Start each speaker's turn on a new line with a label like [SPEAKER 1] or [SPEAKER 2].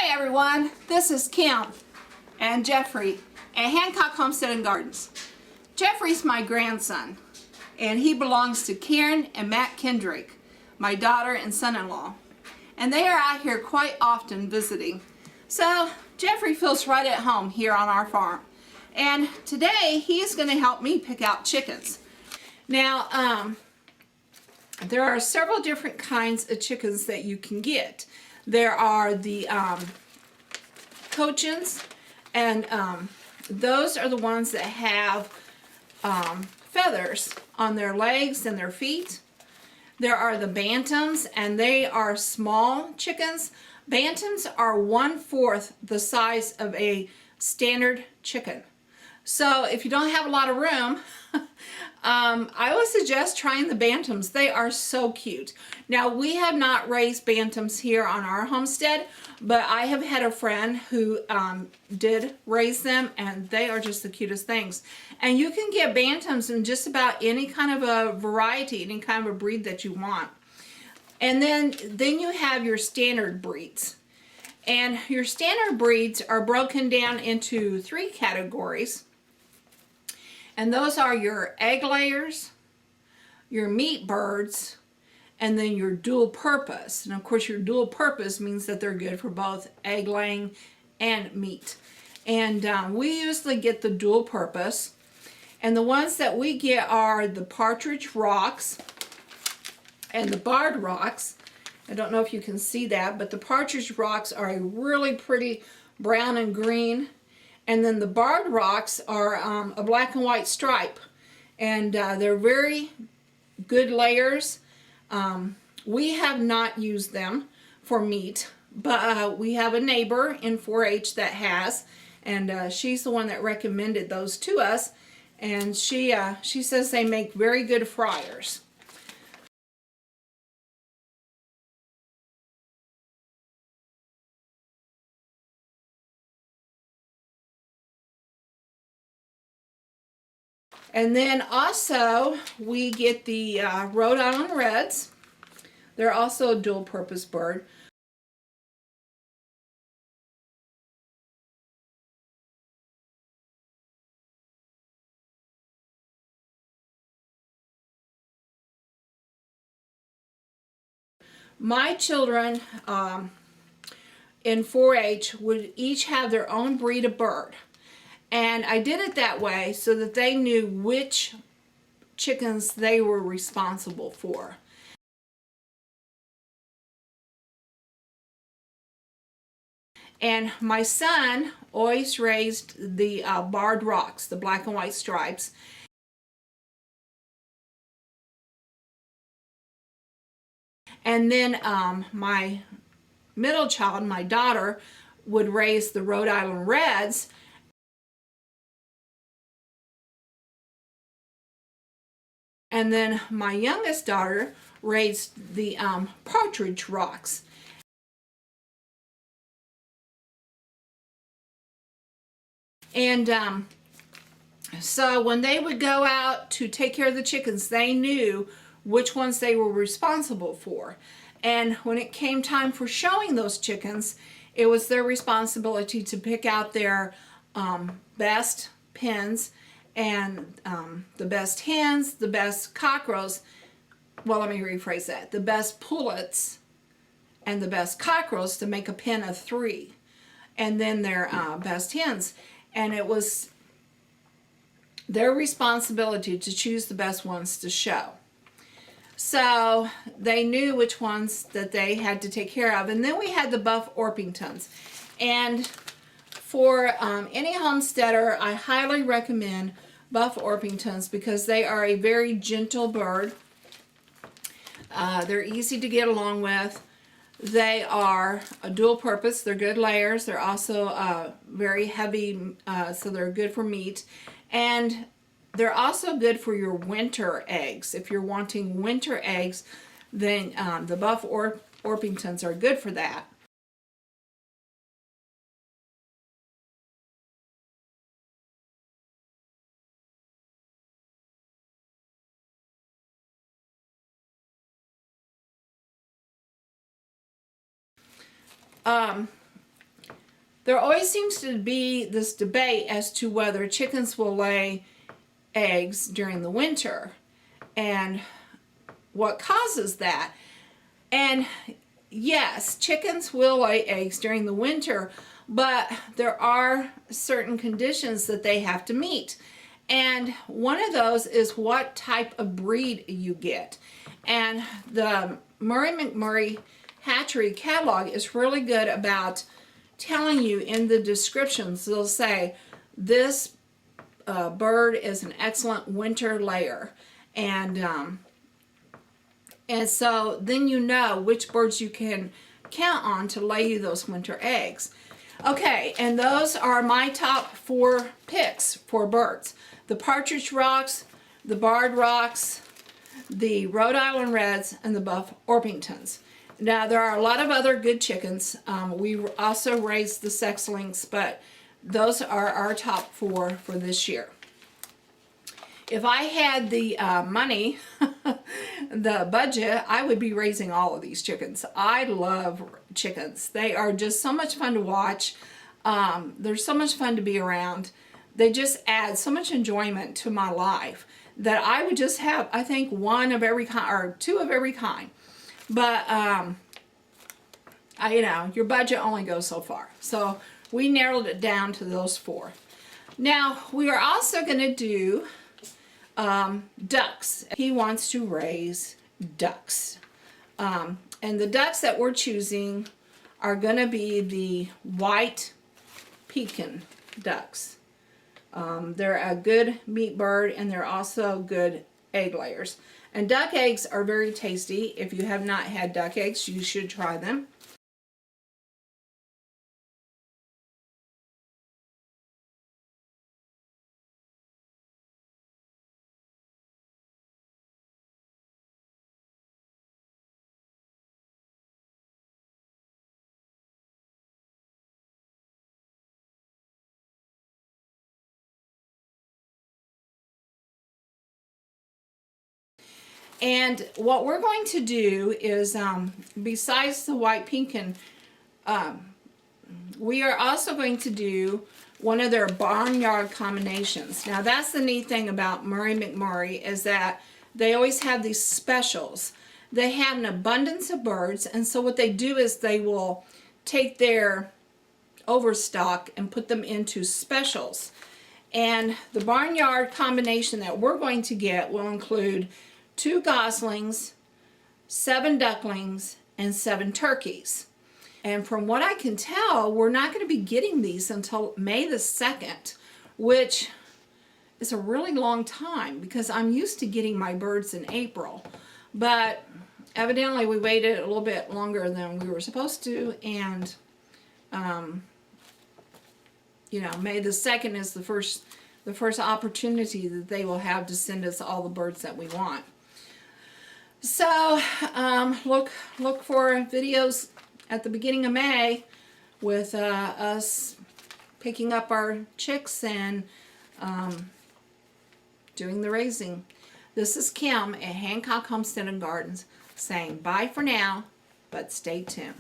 [SPEAKER 1] Hi everyone, this is Kim and Jeffrey at Hancock Homestead and Gardens. Jeffrey's my grandson and he belongs to Karen and Matt Kendrick, my daughter and son-in-law. And they are out here quite often visiting. So Jeffrey feels right at home here on our farm. And today he's going to help me pick out chickens. Now, there are several different kinds of chickens that you can get. There are the Cochins, and those are the ones that have feathers on their legs and their feet. There are the Bantams, and they are small chickens. Bantams are 1/4 the size of a standard chicken. So if you don't have a lot of room, I would suggest trying the Bantams. They are so cute. Now, we have not raised Bantams here on our homestead, but I have had a friend who did raise them, and they are just the cutest things. And you can get Bantams in just about any kind of a variety, any kind of a breed that you want. And then you have your standard breeds. And your standard breeds are broken down into 3 categories. And those are your egg layers, your meat birds, and then your dual purpose. And of course your dual purpose means that they're good for both egg laying and meat. And we usually get the dual purpose. And the ones that we get are the partridge rocks and the barred rocks. I don't know if you can see that, but the partridge rocks are a really pretty brown and green. And then the barred rocks are a black and white stripe. And they're very good layers. We have not used them for meat, but we have a neighbor in 4-H that has. And she's the one that recommended those to us. And she says they make very good fryers. And then also we get the Rhode Island Reds. They're also a dual purpose bird. My children in 4-H would each have their own breed of bird. And I did it that way so that they knew which chickens they were responsible for. And my son always raised the barred rocks, the black and white stripes. And then my middle child, my daughter, would raise the Rhode Island Reds. And then my youngest daughter raised the partridge rocks. And so when they would go out to take care of the chickens, they knew which ones they were responsible for. And when it came time for showing those chickens, it was their responsibility to pick out their best pens and the best hens, the best cockerels. Well, let me rephrase that. The best pullets and the best cockerels to make a pen of 3. And then their best hens. And it was their responsibility to choose the best ones to show. So they knew which ones that they had to take care of. And then we had the buff Orpingtons. And for any homesteader, I highly recommend buff Orpingtons because they are a very gentle bird. They're easy to get along with. They are a dual purpose. They're good layers. They're also very heavy, so they're good for meat. And they're also good for your winter eggs. If you're wanting winter eggs, then the buff Orpingtons are good for that. there always seems to be this debate as to whether chickens will lay eggs during the winter and what causes that. And yes, chickens will lay eggs during the winter, but there are certain conditions that they have to meet. And one of those is what type of breed you get. And the Murray McMurray Hatchery catalog is really good about telling you in the descriptions. They'll say, this bird is an excellent winter layer. And so then you know which birds you can count on to lay you those winter eggs. Okay, and those are my top 4 picks for birds. The Partridge Rocks, the Barred Rocks, the Rhode Island Reds, and the Buff Orpingtons. Now, there are a lot of other good chickens. We also raise the sex-links, but those are our top 4 for this year. If I had the money, the budget, I would be raising all of these chickens. I love chickens. They are just so much fun to watch. They're so much fun to be around. They just add so much enjoyment to my life that I would just have, I think, 1 of every kind or 2 of every kind. But, you know, your budget only goes so far. So we narrowed it down to those 4. Now, we are also going to do ducks. He wants to raise ducks. And the ducks that we're choosing are going to be the white pekin ducks. They're a good meat bird, and they're also good egg layers. And duck eggs are very tasty. If you have not had duck eggs, you should try them. And what we're going to do is, besides the white pekin, we are also going to do one of their barnyard combinations. Now, that's the neat thing about Murray McMurray, is that they always have these specials. They have an abundance of birds, and so what they do is they will take their overstock and put them into specials. And the barnyard combination that we're going to get will include 2 goslings, 7 ducklings, and 7 turkeys. And from what I can tell, we're not going to be getting these until May the 2nd, which is a really long time because I'm used to getting my birds in April. But evidently we waited a little bit longer than we were supposed to, and you know, May the 2nd is the first opportunity that they will have to send us all the birds that we want. So look for videos at the beginning of May with us picking up our chicks and doing the raising. This is Kim at Hancock Homestead and Gardens saying bye for now, but stay tuned.